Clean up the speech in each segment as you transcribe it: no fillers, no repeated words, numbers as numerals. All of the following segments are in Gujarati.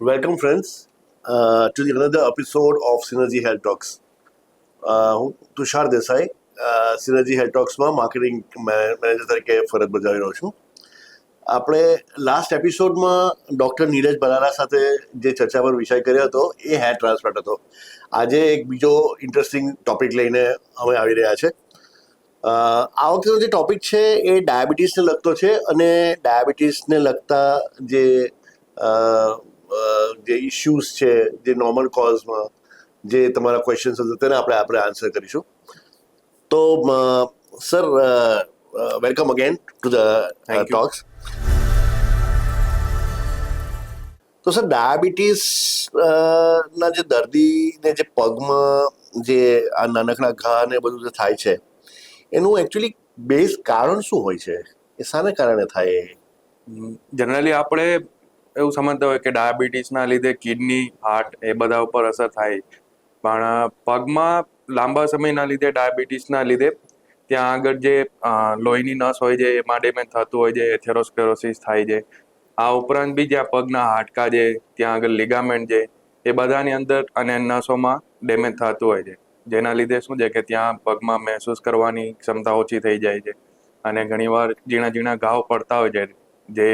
Welcome, friends, to another episode of Synergy Health Talks. હું તુષાર દેસાઈ સિનર્જી હેલ્થ ટોક્સમાં માર્કેટિંગ મેનેજર તરીકે ફરજ બજાવી રહ્યો છું. આપણે લાસ્ટ એપિસોડમાં ડૉક્ટર નીરજ બરાલા સાથે જે ચર્ચા પર વિષય કર્યો હતો એ હેર ટ્રાન્સપ્લાન્ટ હતો. આજે એક બીજો ઇન્ટરેસ્ટિંગ ટોપિક લઈને અમે આવી રહ્યા છે. આ વખતેનો જે ટોપિક છે એ ડાયાબિટીસને લગતો છે અને ડાયાબિટીસને લગતા જે ઇશ્યુઝ છે, જે નોર્મલ કોઝમાં જે તમારા ક્વેશ્ચન્સ હતા તેને આપણે આન્સર કરીશું. તો sir, welcome again to the talks. તો સર, ડાયાબિટીસ ના જે દર્દીને જે પગમાં જે આ નાનકડા ઘા ને બધું જે થાય છે એનું એકચ્યુઅલી બેઝ કારણ શું હોય છે? એ શાને કારણે થાય? જનરલી આપણે એવું સમજતા હોય કે ડાયાબિટીસના લીધે કિડની, હાર્ટ એ બધા ઉપર અસર થાય, પણ પગમાં લાંબા સમયના લીધે ડાયાબિટીસના લીધે ત્યાં આગળ જે લોહીની નસ હોય છે એમાં ડેમેજ થતું હોય છે, એથેરોસ્ક્લેરોસિસ થાય છે. આ ઉપરાંત બી જ્યાં પગના હાડકા છે, ત્યાં આગળ લિગામેન્ટ છે, એ બધાની અંદર અને નસોમાં ડેમેજ થતું હોય છે, જેના લીધે શું છે કે ત્યાં પગમાં મહેસૂસ કરવાની ક્ષમતા ઓછી થઈ જાય છે અને ઘણીવાર ઝીણા ઝીણા ઘાવ પડતા હોય છે જે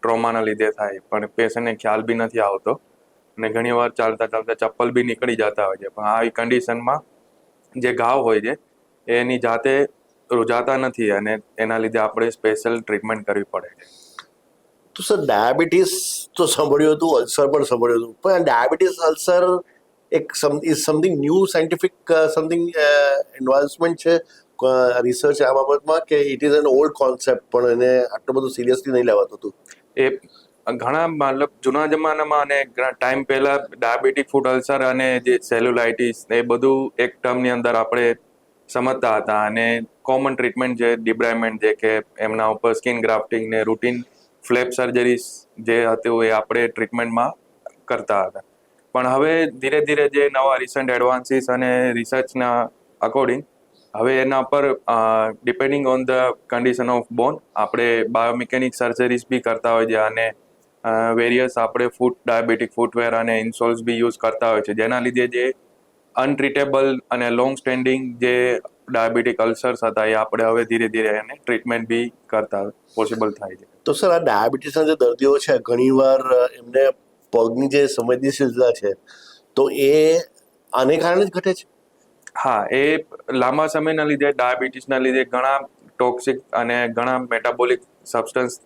ટ્રોમાના લીધે થાય, પણ પેશન્ટને ખ્યાલ બી નથી આવતો અને ઘણીવાર ચાલતા ચાલતા ચપ્પલ બી નીકળી જતા હોય છે. પણ આવી કન્ડિશનમાં જે ઘાવ હોય છે એની જાતે રૂજાતા નથી અને એના લીધે આપણે સ્પેશિયલ ટ્રીટમેન્ટ કરવી પડે છે. તો સર, ડાયાબિટીસ તો સાંભળ્યું હતું, અલ્સર પણ સાંભળ્યું હતું, પણ diabetes ulcer is something new scientific something advancement છે રિસર્ચ આ બાબતમાં, કે it is an old concept પણ એને આટલું બધું સિરિયસલી નહીં લેવાતું હતું? એ ઘણા મતલબ જૂના જમાનામાં અને ટાઈમ પહેલા ડાયાબિટીક ફૂટ અલ્સર અને જે સેલ્યુલાઇટિસ એ બધું એક ટર્મની અંદર આપણે સમજતા હતા અને કોમન ટ્રીટમેન્ટ જે ડિબ્રાઇમેન્ટ છે કે એમના ઉપર સ્કિન ગ્રાફ્ટિંગ ને રૂટીન ફ્લેપ સર્જરીસ જે હતું એ આપણે ટ્રીટમેન્ટમાં કરતા હતા. પણ હવે ધીરે ધીરે જે નવા રિસન્ટ એડવાન્સીસ અને રિસર્ચના અકોર્ડિંગ હવે એના પર depending on the condition of bone આપણે બાયોમિકેનિક સર્જરીસ બી કરતા હોય છે અને વેરિયસ આપણે ડાયાબિટીક ફૂટવેર અને ઇન્સોલ્સ બી યુઝ કરતા હોય છે, જેના લીધે જે અનટ્રીટેબલ અને લોંગ સ્ટેન્ડિંગ જે ડાયાબિટીક અલ્સર્સ હતા એ આપણે હવે ધીરે ધીરે એને ટ્રીટમેન્ટ બી કરતા પોસિબલ થાય છે. તો સર, આ ડાયાબિટીસના જે દર્દીઓ છે ઘણીવાર એમને પગની જે સંવેદનશીલતા છે તો એ આને કારણે જ ઘટે છે? હા, એ લાંબા સમયના લીધે ડાયાબિટીસના લીધે ઘણા ટોક્સિક અને ઘણા મેટાબોલિક સબસ્ટન્સ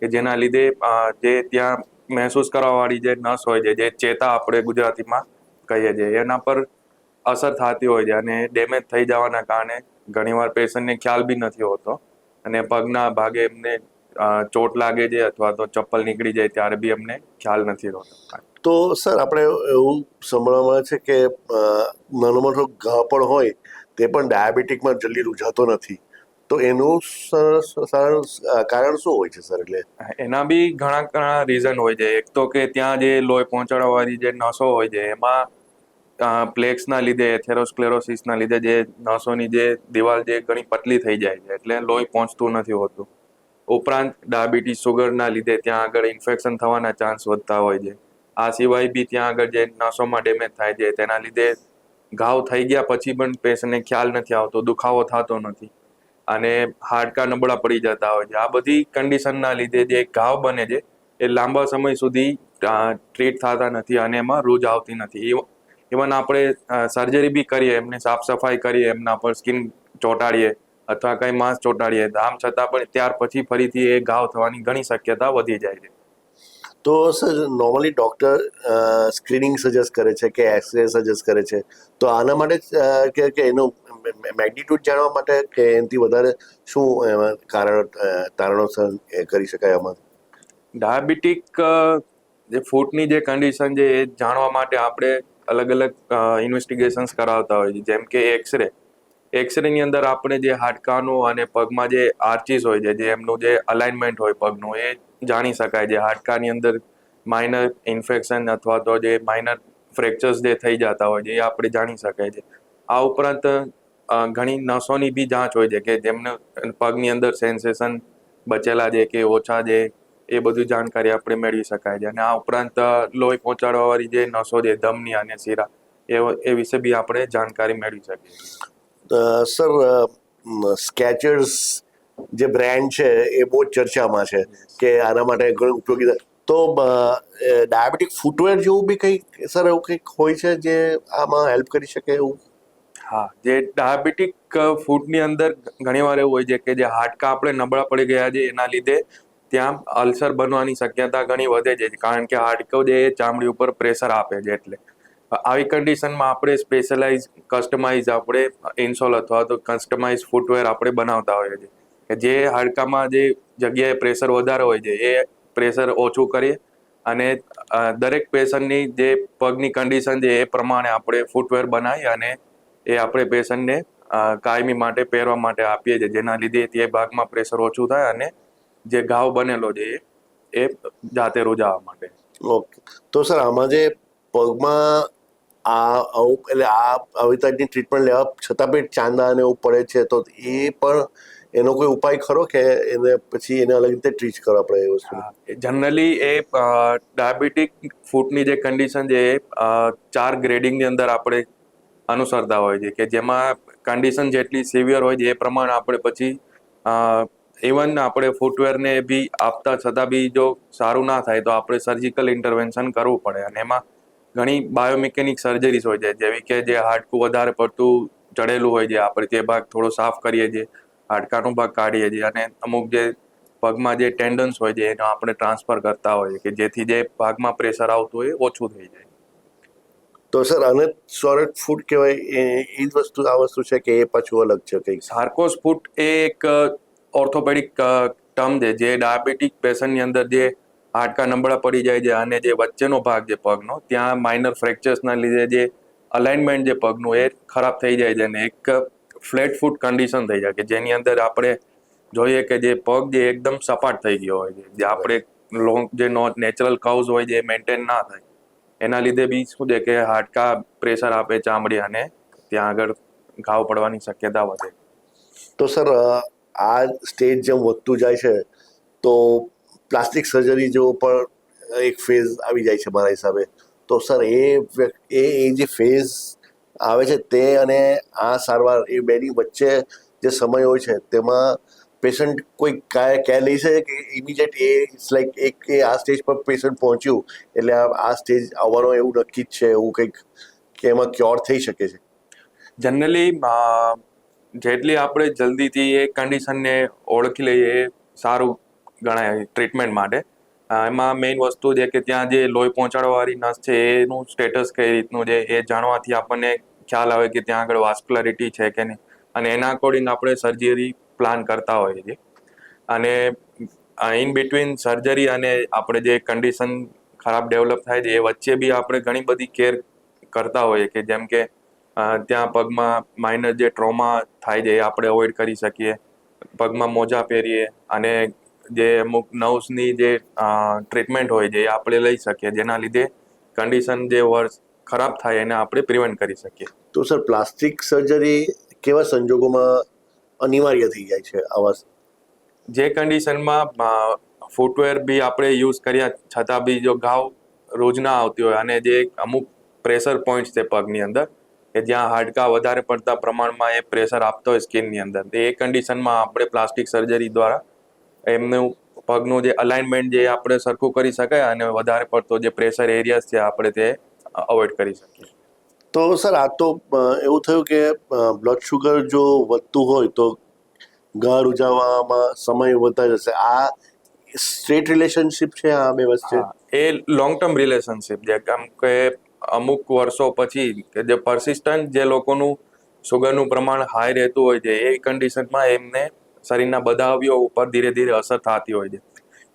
કે જેના લીધે જે ત્યાં મહેસૂસ કરવાવાળી જે નસ હોય છે, જે ચેતા આપણે ગુજરાતીમાં કહીએ છીએ, એના પર અસર થતી હોય છે અને ડેમેજ થઈ જવાના કારણે ઘણીવાર પેશન્ટને ખ્યાલ બી નથી હોતો અને પગના ભાગે એમને ચોટ લાગે છે અથવા તો ચપ્પલ નીકળી જાય ત્યારે બી એમને ખ્યાલ નથી હોતો. તો સર, આપણે એવું સાંભળવા મળે છે કે નાનો મોટો ઘા પણ હોય તે પણ ડાયાબિટીકમાં જલ્દી રૂજાતો નથી, તો એનું કારણ શું હોય છે સર? એટલે એના બી ઘણા રીઝન હોય છે. એક તો કે ત્યાં જે લોહી પહોંચાડવાવાળી જે નસો હોય છે એમાં પ્લેક્સના લીધે, એથેરોસ્ક્લેરોસિસના લીધે જે નસોની જે દિવાલ જે ઘણી પતલી થઈ જાય છે એટલે લોહી પહોંચતું નથી હોતું. ઉપરાંત ડાયાબિટીસ સુગરના લીધે ત્યાં આગળ ઇન્ફેક્શન થવાના ચાન્સ વધતા હોય છે. આ સિવાય બી ત્યાં આગળ જે નસોમાં ડેમેજ થાય છે તેના લીધે ઘાવ થઈ ગયા પછી પણ પેશન્ટને ખ્યાલ નથી આવતો, દુખાવો થતો નથી અને હાડકા નબળા પડી જતા હોય છે. આ બધી કન્ડિશનના લીધે જે ઘાવ બને છે એ લાંબા સમય સુધી ટ્રીટ થતા નથી અને એમાં રૂજ આવતી નથી. ઇવન આપણે સર્જરી બી કરીએ, એમને સાફ સફાઈ કરીએ, એમના પર સ્કિન ચોંટાડીએ અથવા કંઈ માંસ ચોંટાડીએ, આમ છતાં પણ ત્યાર પછી ફરીથી એ ઘાવ થવાની ઘણી શક્યતા વધી જાય છે. તો sir, normally doctor screening suggest કરે છે કે એક્સરે સજેસ્ટ કરે છે, તો આના માટે કે એનું મેગ્નિટ્યુડ જાણવા માટે કે એનાથી વધારે શું તારણોસર કરી શકાય આમાં? ડાયાબિટીક જે ફૂટની જે કન્ડિશન છે એ જાણવા માટે આપણે અલગ અલગ ઇન્વેસ્ટિગેશન્સ કરાવતા હોય છે, જેમ કે એક્સરેની અંદર આપણે જે હાડકાનું અને પગમાં જે આર્ચીસ હોય છે, જે એમનું જે અલાઇનમેન્ટ હોય પગનું, એ જાણી શકાય છે. હાડકાની અંદર માઇનર ઇન્ફેક્શન અથવા તો જે માઇનર ફ્રેક્ચર્સ જે થઈ જતા હોય છે એ આપણે જાણી શકાય છે. આ ઉપરાંત ઘણી નસોની બી જાંચ હોય છે કે જેમને પગની અંદર સેન્સેશન બચેલા છે કે ઓછા છે એ બધું જાણકારી આપણે મેળવી શકાય છે. અને આ ઉપરાંત લોહી પહોંચાડવાવાળી જે નસો છે ધમની અને શિરા એ વિશે બી આપણે જાણકારી મેળવી શકીએ છીએ. સર સ્કેચર્સ જે બ્રાન્ડ છે એ બહુ જ ચર્ચામાં છે કે આના માટે ઘણું ઉપયોગી થાય. તો ડાયાબિટીક ફૂટવેર જેવું બી કંઈક સર એવું કંઈક હોય છે જે આમાં હેલ્પ કરી શકે એવું? હા, જે ડાયાબિટીક ફૂડની અંદર ઘણીવાર એવું હોય છે કે જે હાડકા આપણે નબળા પડી ગયા છે એના લીધે ત્યાં અલ્સર બનવાની શક્યતા ઘણી વધે છે, કારણ કે હાડકો જે ચામડી ઉપર પ્રેશર આપે છે. એટલે આવી કન્ડિશનમાં આપણે સ્પેશિયલાઇઝ કસ્ટમાઇઝ આપણે ઇન્સોલ અથવા તો કસ્ટમાઇઝ ફૂટવેર આપણે બનાવતા હોઈએ છીએ કે જે હાડકામાં જે જગ્યાએ પ્રેશર વધારે હોય છે એ પ્રેશર ઓછું કરીએ અને દરેક પેશન્ટની જે પગની કન્ડિશન છે એ પ્રમાણે આપણે ફૂટવેર બનાવી અને એ આપણે પેશન્ટને કાયમી માટે પહેરવા માટે આપીએ છીએ, જેના લીધે તે ભાગમાં પ્રેશર ઓછું થાય અને જે ઘાવ બનેલો છે એ જાતે રૂજાવા માટે. ઓકે. તો સર આમાં જે પગમાં એટલે આવી રીતની ટ્રીટમેન્ટ લેવા છતાં બી ચાંદા ને એવું પડે છે, તો એ પણ એનો કોઈ ઉપાય ખરો કે એને પછી એને અલગ રીતે ટ્રીટ કરવા પડે એ વસ્તુ? જનરલી એ ડાયાબિટીક ફૂટની જે કન્ડિશન છે એ 4 ગ્રેડિંગની અંદર આપણે અનુસરતા હોય છે કે જેમાં કન્ડિશન જેટલી સિવિયર હોય છે એ પ્રમાણે આપણે પછી ઇવન આપણે ફૂટવેરને બી આપતા છતાં બી જો સારું ના થાય તો આપણે સર્જિકલ ઇન્ટરવેન્શન કરવું પડે. અને એમાં ઘણી બાયોમિકેનિક સર્જરીઝ હોય છે, જેવી કે જે હાડકું વધારે પડતું ચડેલું હોય છે આપણે તે ભાગ થોડો સાફ કરીએ છીએ, હાડકાનો ભાગ કાઢીએ છીએ અને અમુક જે પગમાં જે ટેન્ડન્સ હોય છે એનો આપણે ટ્રાન્સફર કરતા હોઈએ કે જેથી જે ભાગમાં પ્રેશર આવતું હોય ઓછું થઈ જાય. તો સર આને સોલિડ ફૂડ કહેવાય એ જ વસ્તુ આ વસ્તુ છે કે એ પાછું અલગ છે કંઈક? સાર્કોસ ફૂટ એ એક ઓર્થોપેડિક ટર્મ છે જે ડાયાબિટીક પેશન્ટની અંદર જે હાડકા નબળા પડી જાય છે અને જે વચ્ચેનો ભાગ છે પગનો ત્યાં માઇનર ફ્રેક્ચર્સના લીધે જે અલાઇનમેન્ટ જે પગનું એ ખરાબ થઈ જાય છે અને એક ફ્લેટ ફૂટ કન્ડિશન થઈ જાય કે જેની અંદર આપણે જોઈએ કે જે પગ જે એકદમ સપાટ થઈ ગયો હોય છે, જે આપણે લોંગ જે નેચરલ કર્વ્સ હોય છે એ મેન્ટેન ના થાય, એના લીધે બી શું છે કે હાડકા પ્રેશર આપે ચામડી અને ત્યાં આગળ ઘાવ પડવાની શક્યતા વધે. તો સર આ સ્ટેજ જેમ વધતું જાય છે તો પ્લાસ્ટિક સર્જરી જેવો પણ એક ફેઝ આવી જાય છે મારા હિસાબે. તો સર એ જે ફેઝ આવે છે તે અને આ સારવાર એ બેની વચ્ચે જે સમય હોય છે તેમાં પેશન્ટ કોઈ કેર લઈ શકે કે ઇમિડિયેટ ઇટ્સ લાઈક એક આ સ્ટેજ પર પેશન્ટ પહોંચ્યું એટલે આ સ્ટેજ આવવાનો એવું નક્કી જ છે એવું કંઈક કે એમાં ક્યોર થઈ શકે છે? જનરલી જેટલી આપણે જલ્દીથી એ કન્ડિશનને ઓળખી લઈએ એ સારું ગણાય ટ્રીટમેન્ટ માટે. એમાં મેઇન વસ્તુ છે કે ત્યાં જે લોહી પહોંચાડવાવાળી નસ છે એનું સ્ટેટસ કઈ રીતનું છે એ જાણવાથી આપણને ખ્યાલ આવે કે ત્યાં આગળ વાસ્ક્યુલારિટી છે કે નહીં, અને એના અકોર્ડિંગ આપણે સર્જરી પ્લાન કરતા હોઈએ છીએ. અને ઇન બિટવીન સર્જરી અને આપણે જે કન્ડિશન ખરાબ ડેવલપ થાય છે એ વચ્ચે બી આપણે ઘણી બધી કેર કરતા હોઈએ કે જેમ કે ત્યાં પગમાં માઇનર જે ટ્રોમા થાય છે એ આપણે અવોઇડ કરી શકીએ, પગમાં મોજા પહેરીએ અને જે અમુક નર્વ્સની જે ટ્રીટમેન્ટ હોય છે એ આપણે લઈ શકીએ, જેના લીધે કન્ડિશન જે વર્ષ ખરાબ થાય એને આપણે પ્રિવેન્ટ કરી શકીએ. તો સર પ્લાસ્ટિક સર્જરી કેવા સંજોગોમાં અનિવાર્ય થઈ જાય છે આવા? જે કન્ડિશનમાં ફૂટવેર બી આપણે યુઝ કર્યા છતાં બી જો ઘાવ રોજ ના આવતી હોય અને જે અમુક પ્રેશર પોઈન્ટ્સ છે પગની અંદર કે જ્યાં હાડકા વધારે પડતા પ્રમાણમાં એ પ્રેશર આપતો હોય સ્કિનની અંદર, એ કન્ડિશનમાં આપણે પ્લાસ્ટિક સર્જરી દ્વારા એમનું પગનું જે અલાઇનમેન્ટ જે આપણે સરખું કરી શકાય અને વધારે પડતો જે પ્રેશર એરિયાઝ છે આપણે તે અવોઇડ કરી શકીએ. તો સર આ તો એવું થયું કે બ્લડ શુગર જો વધતું હોય તો ઘા રૂજાવામાં સમય વધતા જશે. આ સ્ટ્રેટ રિલેશનશિપ છે આ બે વચ્ચે? એ લોંગ ટર્મ રિલેશનશિપ છે, કેમ કે અમુક વર્ષો પછી કે જે પરસિસ્ટન્ટ જે લોકોનું સુગરનું પ્રમાણ હાઈ રહેતું હોય છે એ કન્ડિશનમાં એમને શરીરના બધા અવયવો ઉપર ધીરે ધીરે અસર થતી હોય છે.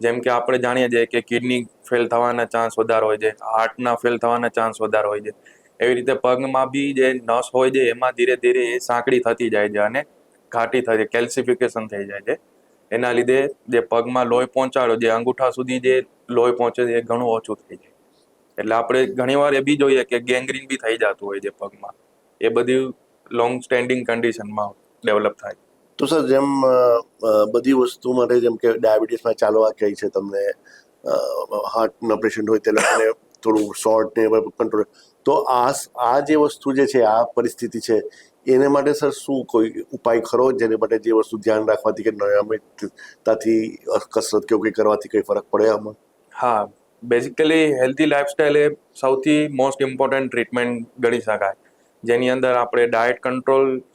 જેમ કે આપણે જાણીએ છીએ કે કિડની ફેલ થવાના ચાન્સ વધારે હોય છે, હાર્ટના ફેલ થવાના ચાન્સ વધારે હોય છે, એવી રીતે પગમાં બી જે નસ હોય છે એમાં ધીરે ધીરે એ સાંકડી થતી જાય છે અને ઘાટી થાય છે, કેલ્સિફિકેશન થઈ જાય છે. એના લીધે જે પગમાં લોહી પહોંચાડો જે અંગૂઠા સુધી જે લોહી પહોંચે છે એ ઘણું ઓછું થઈ જાય. એટલે આપણે ઘણીવાર એ બી જોઈએ કે ગેંગ્રીન બી થઈ જતું હોય છે પગમાં. એ બધી લોંગ સ્ટેન્ડિંગ કન્ડિશનમાં ડેવલપ થાય. તો સર જેમ બધી વસ્તુ માટે જેમ કે ડાયાબિટીસમાં ચાલવા કહે છે તમને, હાર્ટના પેશન્ટ હોય તે લોકોને થોડું શોર્ટ ને કંટ્રોલ, તો આ જે વસ્તુ જે છે, આ પરિસ્થિતિ છે, એને માટે સર શું કોઈ ઉપાય ખરો જેને માટે જે વસ્તુ ધ્યાન રાખવાથી કે નિયમિતતાથી કસરત કે એવું કંઈ કરવાથી કંઈ ફરક પડે આમાં? હા, બેઝિકલી હેલ્ધી લાઈફસ્ટાઈલ એ સૌથી મોસ્ટ ઇમ્પોર્ટન્ટ ટ્રીટમેન્ટ ગણી શકાય, જેની અંદર આપણે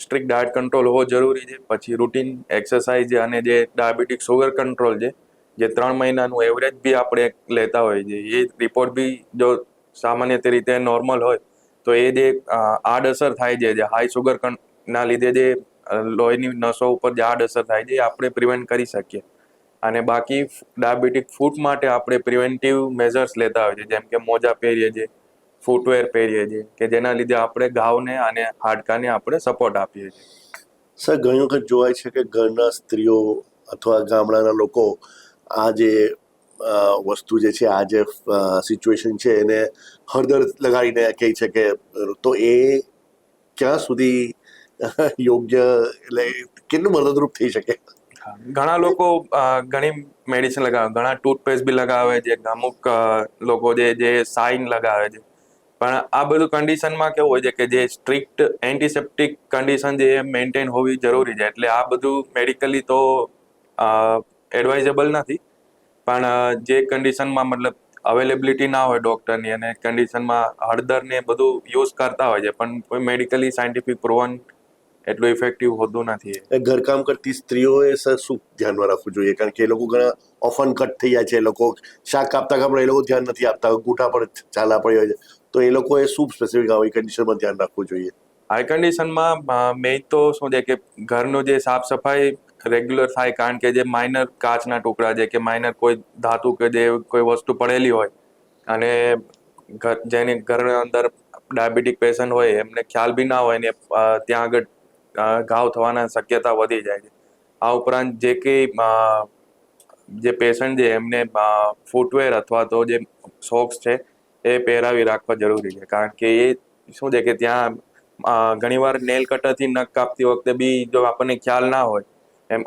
સ્ટ્રિક્ટ ડાયટ કંટ્રોલ હોવો જરૂરી છે, પછી રૂટીન એક્સરસાઇઝ અને જે ડાયાબિટીક શુગર કંટ્રોલ છે, જે 3 મહિનાનું એવરેજ બી આપણે લેતા હોય છે, એ રિપોર્ટ બી જો સામાન્ય રીતે નોર્મલ હોય તો એ જે આડઅસર થાય છે, જે હાઈ શુગર ના લીધે જે લોહીની નસો ઉપર જે આડઅસર થાય છે, એ આપણે પ્રિવેન્ટ કરી શકીએ. અને બાકી ડાયાબિટીક ફૂટ માટે આપણે પ્રિવેન્ટિવ મેઝર્સ લેતા હોય છે, જેમ કે મોજા પહેરીએ છીએ, ફૂટવેર પહેરીએ છીએ, કે જેના લીધે આપણે ઘાવને અને હાડકાને આપણે સપોર્ટ આપીએ છીએ. સર ઘણી વખત જોવાય છે કે ઘરના સ્ત્રીઓ અથવા ગામડાના લોકો આ જે વસ્તુ જે છે, આ જે સિચ્યુએશન છે, એને હળદર લગાડીને કહે છે કે, તો એ ક્યાં સુધી યોગ્ય, એટલે કેટલું મદદરૂપ થઈ શકે? ઘણા લોકો ઘણી મેડિસિન લગાવે, ઘણા ટૂથપેસ્ટ બી લગાવે છે, અમુક લોકો જે સાઇન લગાવે છે, પણ આ બધું કન્ડિશનમાં કેવું હોય છે કે જે સ્ટ્રિક્ટ એન્ટિસેપ્ટિક કન્ડિશન જે મેન્ટેન હોવી જરૂરી છે, એટલે આ બધું મેડિકલી તો એડવાઇઝેબલ નથી, પણ જે કન્ડિશનમાં મતલબ અવેલેબિલિટી ના હોય ડૉક્ટરની અને કન્ડિશનમાં હળદર ને બધું યુઝ કરતા હોય છે, પણ કોઈ મેડિકલી સાયન્ટિફિક પ્રૂવન એટલું ઇફેક્ટિવ હોતું નથી. ઘરકામ કરતી સ્ત્રીઓએ સર શું ધ્યાનમાં રાખવું જોઈએ? કારણ કે એ લોકો ઘણા ઓફન કટ થઈ જાય છે, એ લોકો શાક કાપતા કાપતા એ લોકો ધ્યાન નથી આપતા, ગૂંઠા પર ચાલા પડી હોય છે, તો એ લોકોએ શું સ્પેસિફિક આવી કન્ડિશનમાં ધ્યાન રાખવું જોઈએ? હાઈ કન્ડિશનમાં મેઇન તો શું છે કે ઘરનું જે સાફ સફાઈ રેગ્યુલર થાય, કારણ કે જે માઇનર કાચના ટુકડા છે કે માઇનર કોઈ ધાતુ કે જે કોઈ વસ્તુ પડેલી હોય અને જેની ઘરના અંદર ડાયાબિટીક પેશન્ટ હોય એમને ખ્યાલ બી ના હોય ને ત્યાં આગળ ઘાવ થવાના શક્યતા વધી જાય છે. આ ઉપરાંત જે પેશન્ટ છે એમને ફૂટવેર અથવા તો જે સોક્સ છે એ પહેરાવી રાખવા જરૂરી છે, કારણ કે એ શું છે કે ત્યાં ઘણીવાર નેલ કટરથી નખ કાપતી વખતે બી જો આપણને ખ્યાલ ના હોય એમ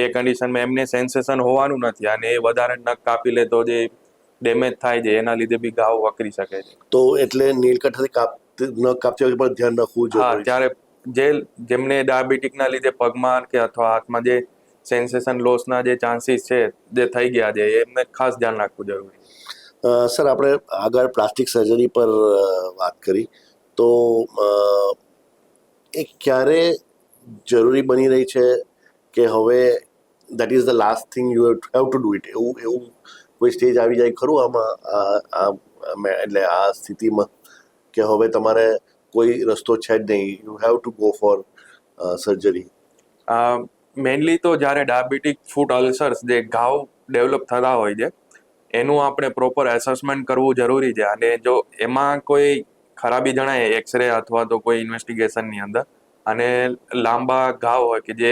એ કન્ડિશનમાં એમને સેન્સેશન હોવાનું નથી, અને એ વધારે નખ કાપી લે તો જે ડેમેજ થાય છે એના લીધે બી ઘાવ વકરી શકે છે. તો એટલે નેલ કટરથી નખ કાપતી વખતે પણ ધ્યાન રાખવું હા, જરૂરી છે. ત્યારે જેમને ડાયાબિટીકના લીધે પગમાં કે અથવા હાથમાં જે સેન્સેશન લોસના જે ચાન્સીસ છે જે થઈ ગયા છે, એમને ખાસ ધ્યાન રાખવું જરૂરી છે. સર આપણે આગળ પ્લાસ્ટિક સર્જરી પર વાત કરી, તો એ ક્યારે જરૂરી બની રહી છે કે હવે that is the last thing you have to do it, એવું કોઈ સ્ટેજ આવી જાય ખરું આમાં, એટલે આ સ્થિતિમાં કે હવે તમારે કોઈ રસ્તો છે જ નહીં, you have to go for surgery? Mainly તો જ્યારે ડાયાબિટીક ફૂટ અલ્સર્સ જે ઘાવ ડેવલપ થતા હોય છે એનું આપણે પ્રોપર એસેસમેન્ટ કરવું જરૂરી છે, અને જો એમાં કોઈ ખરાબી જણાય એક્સરે અથવા તો કોઈ ઇન્વેસ્ટિગેશનની અંદર અને લાંબા ઘાવ હોય કે જે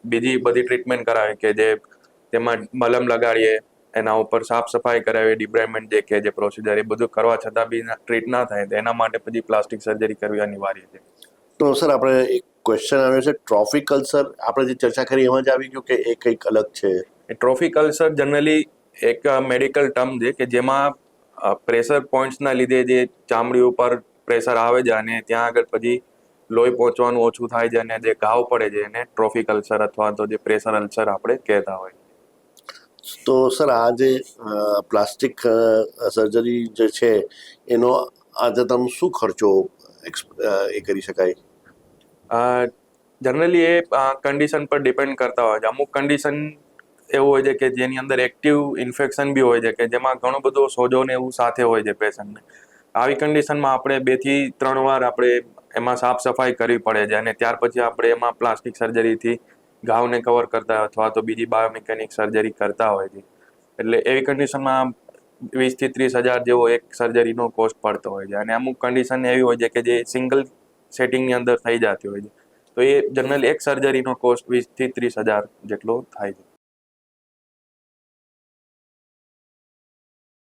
બીજી બધી ટ્રીટમેન્ટ કરાવે કે જે તેમાં મલમ લગાડીએ, એના ઉપર સાફ સફાઈ કરાવીએ, ડિબ્રાઇમેન્ટ જે પ્રોસિજર એ બધું કરવા છતાં બી ટ્રીટ ના થાય તો એના માટે પછી પ્લાસ્ટિક સર્જરી કરવી અનિવાર્ય છે. તો સર આપણે એક ક્વેશ્ચન આવ્યો છે, ટ્રોફિક અલ્સર આપણે જે ચર્ચા કરી એમાં જ આવી ગયું કે એ કંઈક અલગ છે? ટ્રોફિક અલ્સર જનરલી એક મેડિકલ ટર્મ છે કે જેમાં પ્રેશર પોઈન્ટ્સના લીધે જે ચામડી ઉપર પ્રેશર આવે છે અને ત્યાં આગળ પછી લોહી પહોંચવાનું ઓછું થાય છે અને જે ઘાવ પડે છે એને ટ્રોફિક અલ્સર અથવા તો જે પ્રેશર અલ્સર આપણે કહેતા હોય. તો સર આ જે પ્લાસ્ટિક સર્જરી જે છે એનો આદતમ શું ખર્ચો એ કરી શકાય? જનરલી એ કન્ડિશન પર ડિપેન્ડ કરતા હોય છે. અમુક કન્ડિશન એવું હોય છે કે જેની અંદર એક્ટિવ ઇન્ફેક્શન બી હોય છે કે જેમાં ઘણો બધો સોજો ને એવું સાથે હોય છે પેશન્ટને. આવી કન્ડિશનમાં આપણે 2 થી 3 વાર આપણે એમાં સાફ સફાઈ કરવી પડે છે અને ત્યાર પછી આપણે એમાં પ્લાસ્ટિક સર્જરીથી ઘાવને કવર કરતા અથવા તો બીજી બાયોમિકેનિક સર્જરી કરતા હોય છે. એટલે એવી કન્ડિશનમાં 20 થી 30 હજાર જેવો એક સર્જરીનો કોસ્ટ પડતો હોય છે, અને અમુક કન્ડિશન એવી હોય છે કે જે સિંગલ સેટિંગની અંદર થઈ જતી હોય છે, તો એ જનરલી એક સર્જરીનો કોસ્ટ 20 થી 30 હજાર જેટલો થાય છે.